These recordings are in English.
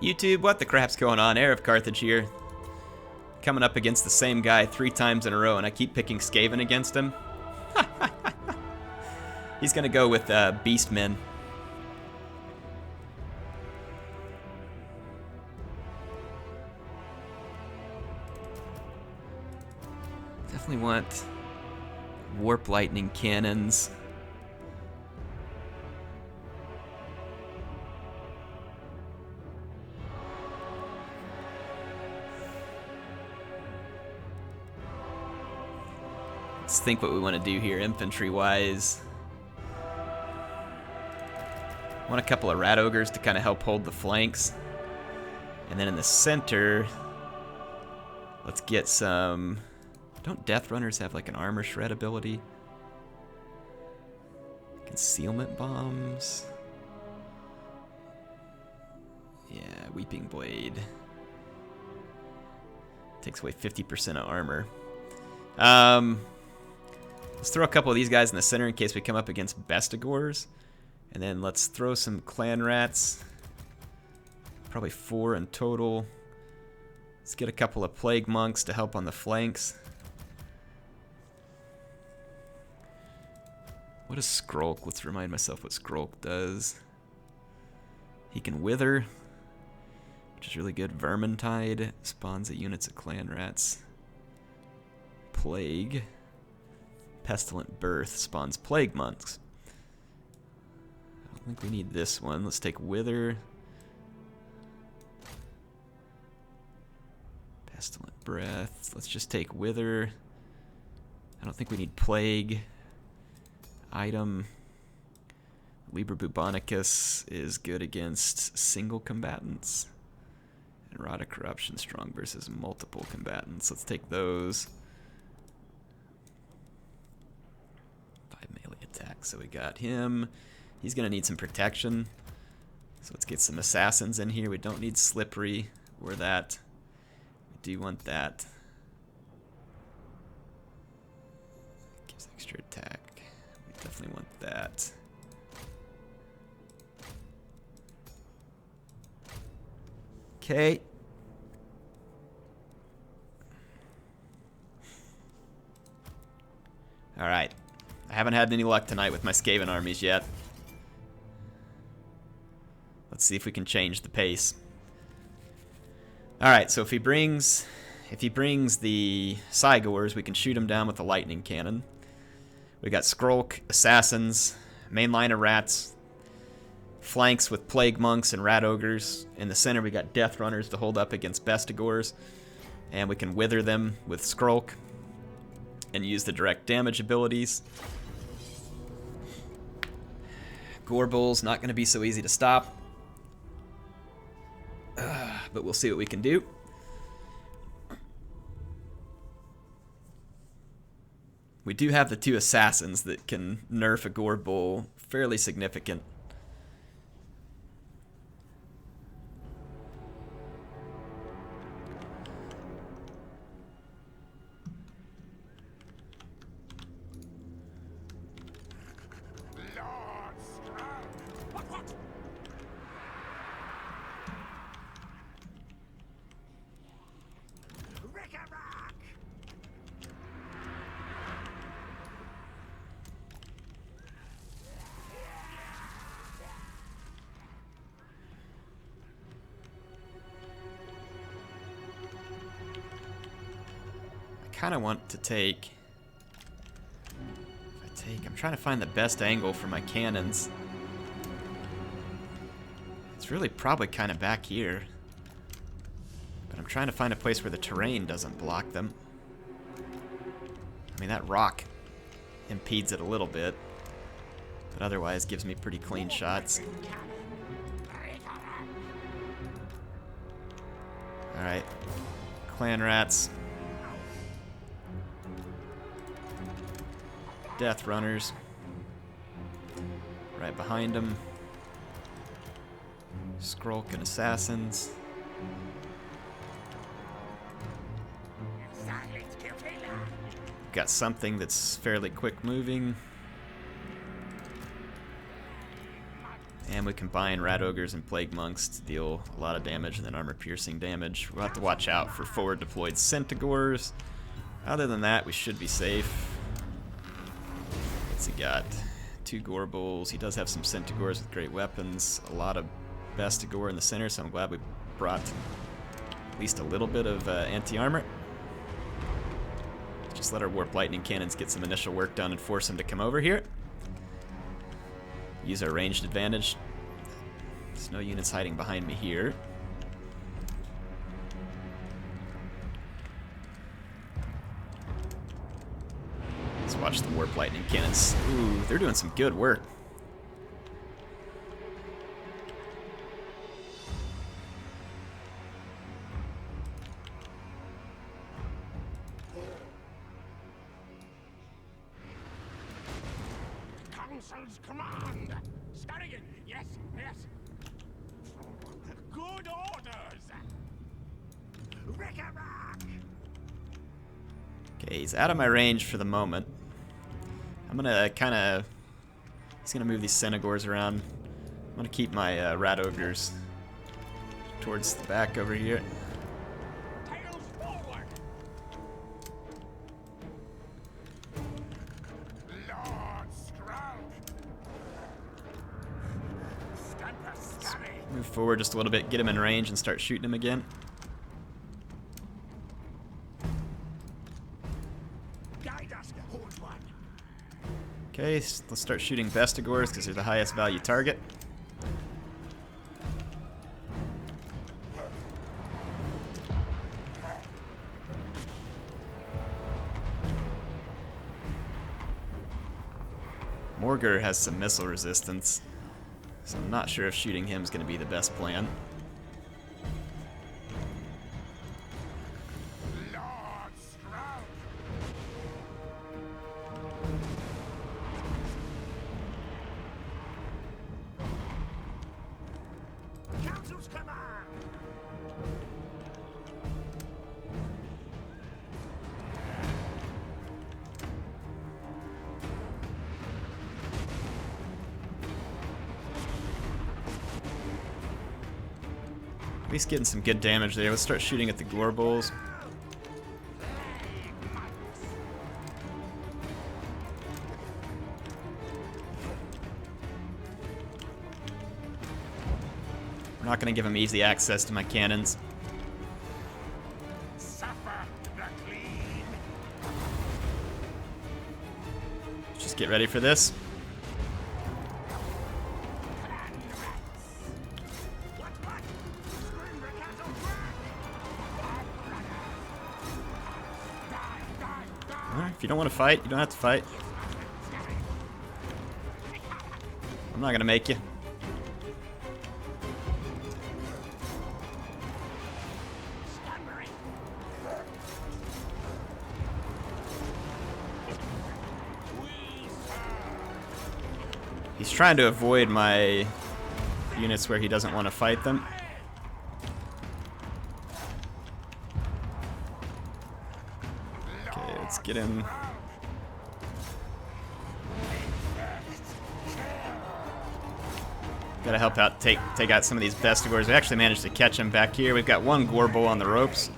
YouTube, what the crap's going on? HeirofCarthage here. Coming up against the same guy 3 times in a row, and I keep picking Skaven against him. He's gonna go with Beastmen. Definitely want warp lightning cannons. Let's think what we want to do here infantry-wise. Want a couple of rat ogres to kind of help hold the flanks. And then in the center, let's get some... Don't Death Runners have like an armor shred ability? Concealment bombs? Yeah, Weeping Blade. Takes away 50% of armor. Let's throw a couple of these guys in the center in case we come up against Bestigors. And then let's throw some clan rats. Probably 4 in total. Let's get a couple of plague monks to help on the flanks. What is Skrulk? Let's remind myself what Skrulk does. He can wither, which is really good. Vermintide spawns at units of clan rats. Plague. Pestilent Birth spawns plague monks. I don't think we need this one. Let's take Wither. Pestilent Breath. Let's just take Wither. I don't think we need Plague. Item. Liber Bubonicus is good against single combatants. And Rod of Corruption strong versus multiple combatants. Let's take those. 5 melee attack. So we got him. He's going to need some protection. So let's get some assassins in here. We don't need Slippery or that. We do want that. Gives extra attack. We definitely want that. Okay. Alright. I haven't had any luck tonight with my Skaven armies yet. Let's see if we can change the pace. Alright, so if he brings the Cygors, we can shoot him down with a lightning cannon. We got Skrulk, assassins, main line of rats, flanks with plague monks and rat ogres. In the center we got death runners to hold up against Bestigors, and we can wither them with Skrulk and use the direct damage abilities. Gorebull's not going to be so easy to stop, but we'll see what we can do. We do have the 2 assassins that can nerf a Gorebull fairly significant. Kind of want to take, I'm trying to find the best angle for my cannons. It's really probably kind of back here, but I'm trying to find a place where the terrain doesn't block them. I mean, that rock impedes it a little bit, but otherwise gives me pretty clean shots. Alright, clan rats. Death runners right behind them. Skrulk and assassins. Got something that's fairly quick moving. And And we combine Rat Ogres and Plague Monks to deal a lot of damage and then armor-piercing damage. We'll have to watch out for forward-deployed Centigores. Other than that, we should be safe. What's he got? 2 Gorbals. He does have some Centigores with great weapons. A lot of Bestigore in the center, so I'm glad we brought at least a little bit of anti-armor. Just let our Warp Lightning Cannons get some initial work done and force them to come over here. Use our ranged advantage. There's no units hiding behind me here. Let's watch the Warp Lightning Cannons. Ooh, they're doing some good work. Council's command! Scarrigan, yes, yes. Good orders! Rick-a-rack! Okay, he's out of my range for the moment. I'm gonna kinda... He's gonna move these Centigores around. I'm gonna keep my Rat Ogres towards the back over here. Tails forward! Lord Scrout! Scamper scurry! Move forward just a little bit, get him in range, and start shooting him again. Guide us, Hold One! Okay, so let's start shooting Bestigores because they're the highest value target. Morgur has some missile resistance, so I'm not sure if shooting him is going to be the best plan. Lord Scrout! Council's command! At least getting some good damage there. Let's start shooting at the Gorbals. We're not going to give him easy access to my cannons. Suffer the clean! Let's just get ready for this. Alright, if you don't want to fight, you don't have to fight. I'm not going to make you. He's trying to avoid my units where he doesn't want to fight them. Okay, let's get him. Gotta help out, take out some of these Bestigores. We actually managed to catch him back here. We've got 1 Gorbal on the ropes.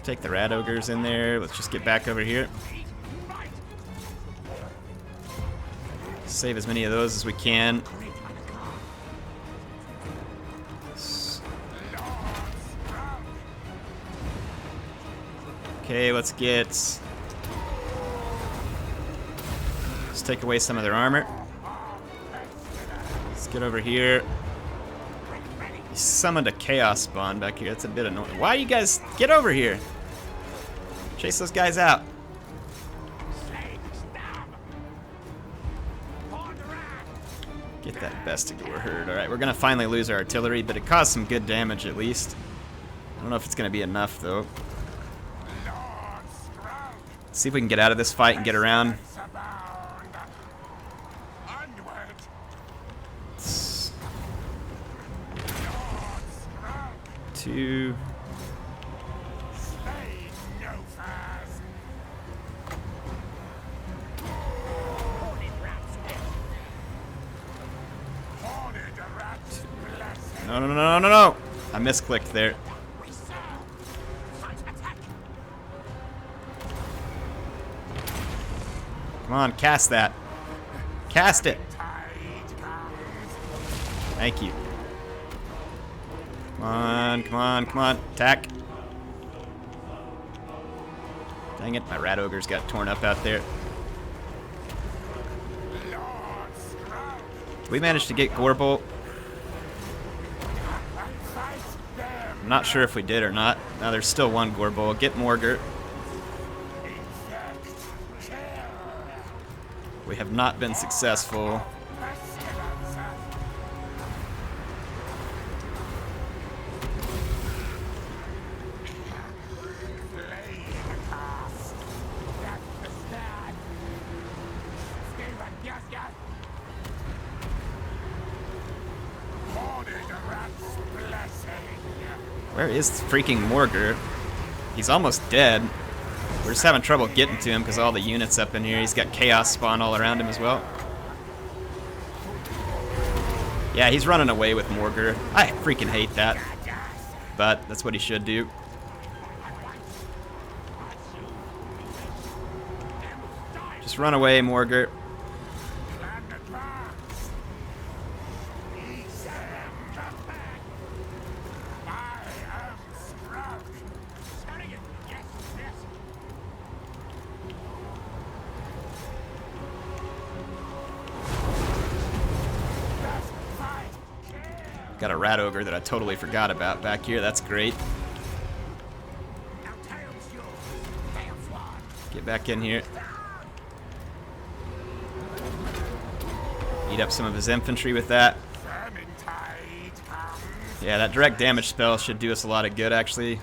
Take the Rat Ogres in there. Let's just get back over here. Save as many of those as we can. Okay, let's take away some of their armor. Let's get over here. He summoned a Chaos Spawn back here. That's a bit annoying. Why you guys get over here? Chase those guys out. Get that Bestigore herd. Alright, we're gonna finally lose our artillery, but it caused some good damage at least. I don't know if it's gonna be enough though. Let's see if we can get out of this fight and get around. Two. No, no, no, no, no, no! I misclicked there. Come on, cast that. Cast it! Thank you. Come on, come on, come on. Attack. Dang it, my rat ogres got torn up out there. We managed to get Gorbel. I'm not sure if we did or not. Now there's still one Gorbel. Get Morgurt. We have not been successful. Where is freaking Morgurt? He's almost dead. We're just having trouble getting to him because all the units up in here. He's got chaos spawn all around him as well. Yeah, he's running away with Morgurt. I freaking hate that. But that's what he should do. Just run away, Morgurt. Got a rat ogre that I totally forgot about back here. That's great. Get back in here. Eat up some of his infantry with that. Yeah, that direct damage spell should do us a lot of good, actually.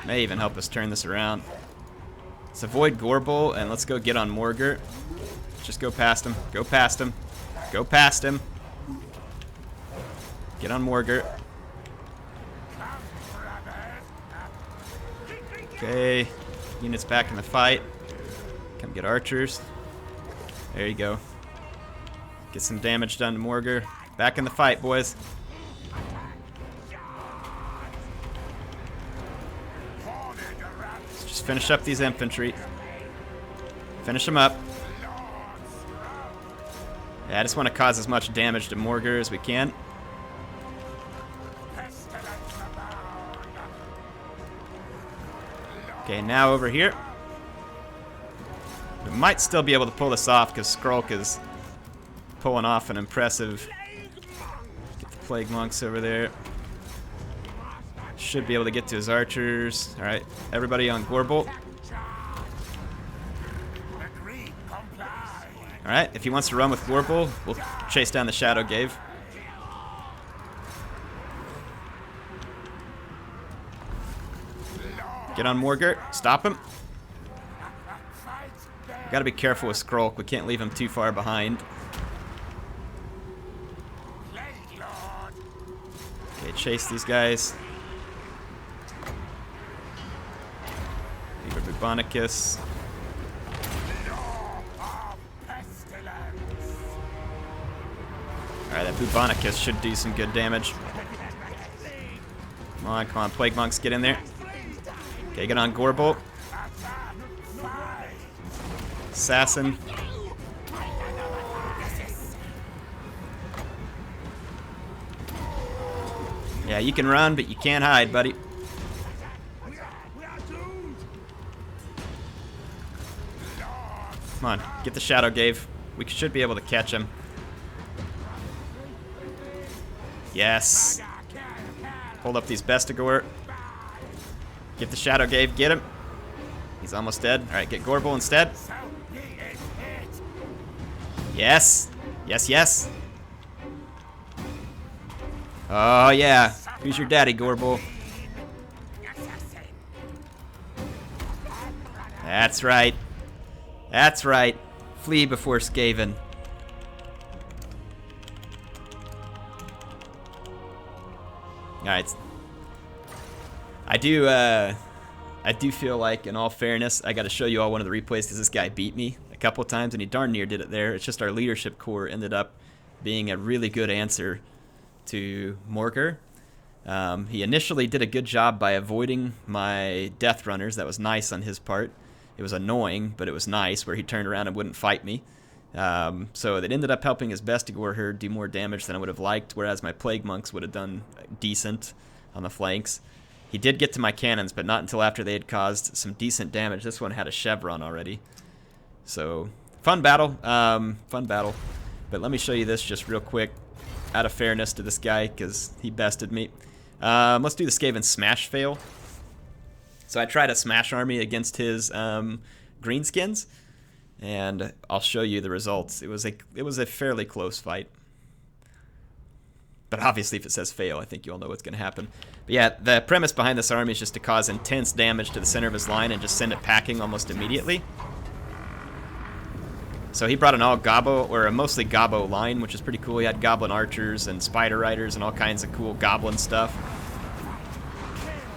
May even help us turn this around. Let's avoid Gorbel, and let's go get on Morgurt. Just go past him. Go past him. Go past him. Get on Morgurt. Okay. Units back in the fight. Come get archers. There you go. Get some damage done to Morgurt. Back in the fight, boys. Let's just finish up these infantry. Finish them up. Yeah, I just want to cause as much damage to Morgurt as we can. Okay, now over here. We might still be able to pull this off because Skrulk is pulling off an impressive... Get the Plague Monks over there. Should be able to get to his archers. Alright, everybody on Gorbel. Alright, if he wants to run with Gorbel, we'll chase down the Shadow Gave. Get on Morgurt. Stop him. We gotta be careful with Skrulk. We can't leave him too far behind. Okay, chase these guys. Leave Bubonicus. Alright, that Bubonicus should do some good damage. Come on, Plague Monks, get in there. Okay, get on Gorbel. Assassin. Yeah, you can run, but you can't hide, buddy. Come on, get the Shadow Gave. We should be able to catch him. Yes. Hold up these Bestigor. Get the Shadow Gave, get him. He's almost dead. Alright, get Gorbel instead. Yes. Yes, yes. Oh, yeah. Who's your daddy, Gorbel? That's right. That's right. Flee before Skaven. Alright. I do feel like, in all fairness, I got to show you all one of the replays because this guy beat me a couple times, and he darn near did it there. It's just our leadership core ended up being a really good answer to Morgurt. He initially did a good job by avoiding my death runners. That was nice on his part. It was annoying, but it was nice, where he turned around and wouldn't fight me. So it ended up helping his Bestigor herd do more damage than I would have liked, whereas my Plague Monks would have done decent on the flanks. He did get to my cannons, but not until after they had caused some decent damage. This one had a chevron already. So, fun battle. Fun battle. But let me show you this just real quick, out of fairness to this guy, because he bested me. Let's do the Skaven Smash fail. So I tried a Smash army against his greenskins, and I'll show you the results. It was a fairly close fight. But obviously, if it says fail, I think you all know what's going to happen. But yeah, the premise behind this army is just to cause intense damage to the center of his line and just send it packing almost immediately. So he brought an all Gobbo, or a mostly Gobbo line, which is pretty cool. He had Goblin Archers and Spider Riders and all kinds of cool Goblin stuff.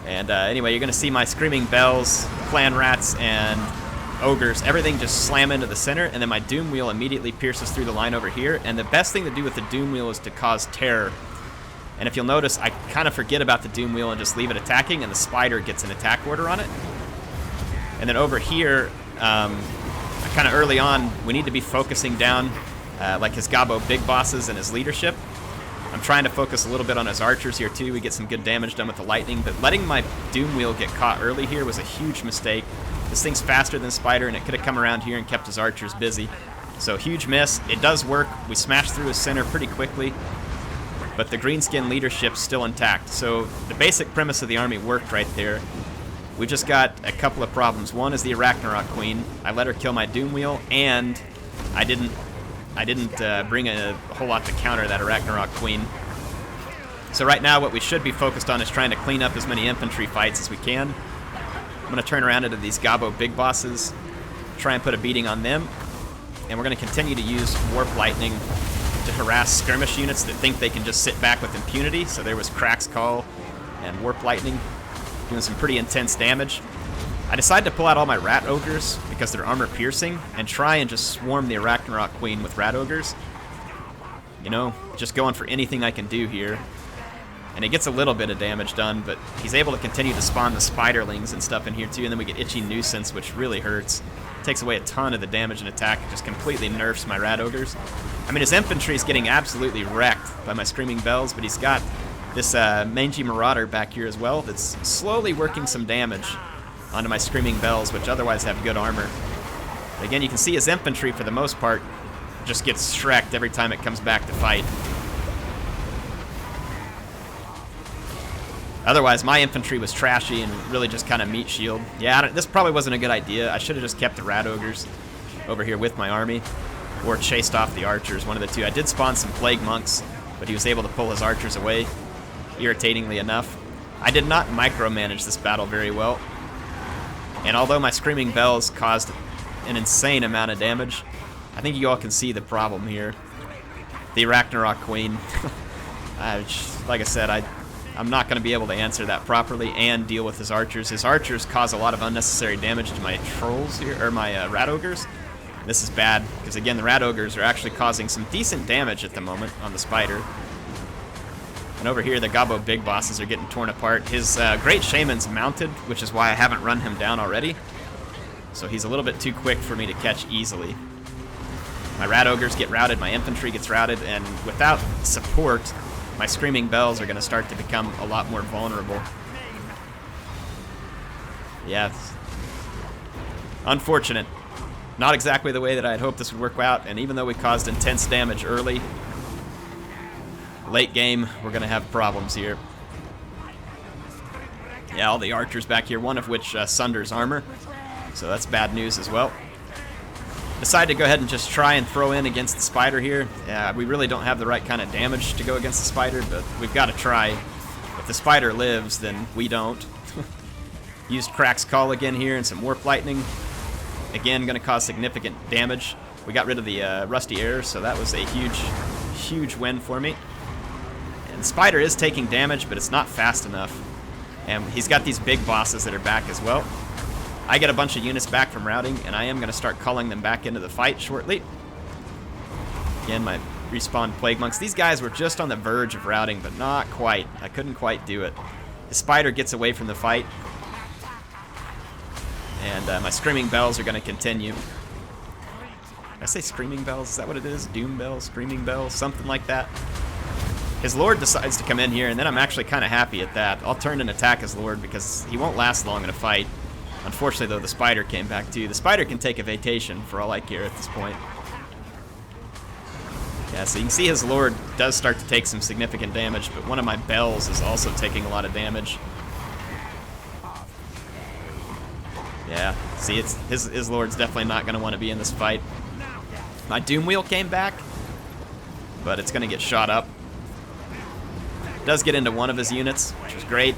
And anyway, you're going to see my Screaming Bells, Clan Rats, and Ogres, everything just slam into the center, and then my Doom Wheel immediately pierces through the line over here. And the best thing to do with the Doom Wheel is to cause terror. And if you'll notice, I kind of forget about the Doom Wheel and just leave it attacking, and the Spider gets an attack order on it. And then over here, kind of early on, we need to be focusing down like his Gobbo big bosses and his leadership. I'm trying to focus a little bit on his archers here too. We get some good damage done with the lightning, but letting my Doom Wheel get caught early here was a huge mistake. This thing's faster than Spider, and it could have come around here and kept his archers busy. So huge miss. It does work. We smashed through his center pretty quickly, but the greenskin leadership's still intact. So the basic premise of the army worked right there. We just got a couple of problems. One is the Ragnarok Queen. I let her kill my Doom Wheel, and I didn't bring a whole lot to counter that Ragnarok Queen. So right now what we should be focused on is trying to clean up as many infantry fights as we can. I'm going to turn around into these Gobbo big bosses, try and put a beating on them, and we're going to continue to use Warp Lightning to harass skirmish units that think they can just sit back with impunity. So there was Crack's Call and Warp Lightning doing some pretty intense damage. I decided to pull out all my Rat Ogres because they're armor piercing and try and just swarm the Ragnarok Queen with Rat Ogres. You know, just going for anything I can do here. And it gets a little bit of damage done, but he's able to continue to spawn the Spiderlings and stuff in here too, and then we get Itchy Nuisance, which really hurts. Takes away a ton of the damage and attack, just completely nerfs my Rat Ogres. I mean, his infantry is getting absolutely wrecked by my Screaming Bells, but he's got this Mangy Marauder back here as well that's slowly working some damage onto my Screaming Bells, which otherwise have good armor. But again, you can see his infantry, for the most part, just gets shreked every time it comes back to fight. Otherwise, my infantry was trashy and really just kind of meat shield. Yeah, this probably wasn't a good idea. I should have just kept the Rat Ogres over here with my army, or chased off the archers, one of the two. I did spawn some Plague Monks, but he was able to pull his archers away, irritatingly enough. I did not micromanage this battle very well, and although my Screaming Bells caused an insane amount of damage, I think you all can see the problem here. The Ragnarok Queen. Like I said, I'm not going to be able to answer that properly and deal with his archers. His archers cause a lot of unnecessary damage to my trolls here, or my Rat Ogres. This is bad, because again, the Rat Ogres are actually causing some decent damage at the moment on the Spider. And over here, the Gobbo big bosses are getting torn apart. His Great Shaman's mounted, which is why I haven't run him down already. So he's a little bit too quick for me to catch easily. My Rat Ogres get routed, my infantry gets routed, and without support, my Screaming Bells are going to start to become a lot more vulnerable. Yeah, unfortunate. Not exactly the way that I had hoped this would work out, and even though we caused intense damage early, late game, we're going to have problems here. Yeah, all the archers back here, one of which sunders armor, so that's bad news as well. Decided to go ahead and just try and throw in against the Spider here. Yeah, we really don't have the right kind of damage to go against the Spider, but we've got to try. If the Spider lives, then we don't. Used Crack's Call again here and some Warp Lightning. Again, going to cause significant damage. We got rid of the Rusty Air, so that was a huge, huge win for me. And the Spider is taking damage, but it's not fast enough. And he's got these big bosses that are back as well. I get a bunch of units back from routing, and I am going to start calling them back into the fight shortly. Again, my respawned Plague Monks. These guys were just on the verge of routing, but not quite. I couldn't quite do it. The spider gets away from the fight. And my Screaming Bells are going to continue. Did I say Screaming Bells? Is that what it is? Doom Bells? Screaming Bells? Something like that. His Lord decides to come in here, and then I'm actually kind of happy at that. I'll turn and attack his Lord because he won't last long in a fight. Unfortunately, though, the Spider came back too. The Spider can take evasion for all I care at this point. Yeah, so you can see his Lord does start to take some significant damage, but one of my Bells is also taking a lot of damage. Yeah, see, it's his Lord's definitely not going to want to be in this fight. My Doom Wheel came back, but it's going to get shot up. Does get into one of his units, which was great,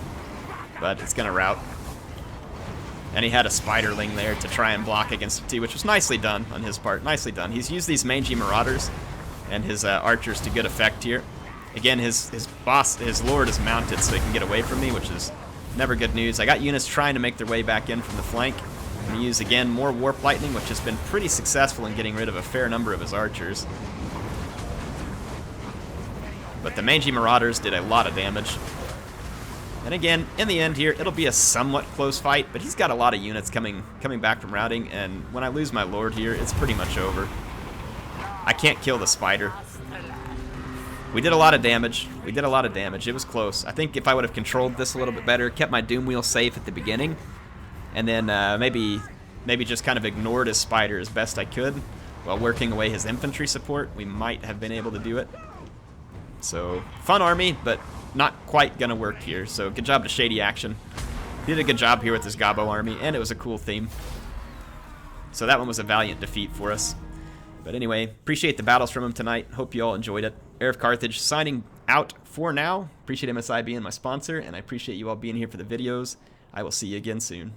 but it's going to rout. And he had a Spiderling there to try and block against T, which was nicely done on his part. Nicely done. He's used these mangy Marauders and his archers to good effect here. Again, his Lord is mounted so he can get away from me, which is never good news. I got units trying to make their way back in from the flank. I'm going to use, again, more Warp Lightning, which has been pretty successful in getting rid of a fair number of his archers. But the mangy Marauders did a lot of damage. And again, in the end here, it'll be a somewhat close fight, but he's got a lot of units coming back from routing, and when I lose my Lord here, it's pretty much over. I can't kill the Spider. We did a lot of damage. We did a lot of damage. It was close. I think if I would have controlled this a little bit better, kept my Doom Wheel safe at the beginning, and then maybe just kind of ignored his Spider as best I could while working away his infantry support, we might have been able to do it. So, fun army, but not quite gonna work here. So, good job to Shady Action. He did a good job here with his Gobbo army, and it was a cool theme. So that one was a valiant defeat for us. But anyway, appreciate the battles from him tonight. Hope you all enjoyed it. HeirofCarthage signing out for now. Appreciate MSI being my sponsor, and I appreciate you all being here for the videos. I will see you again soon.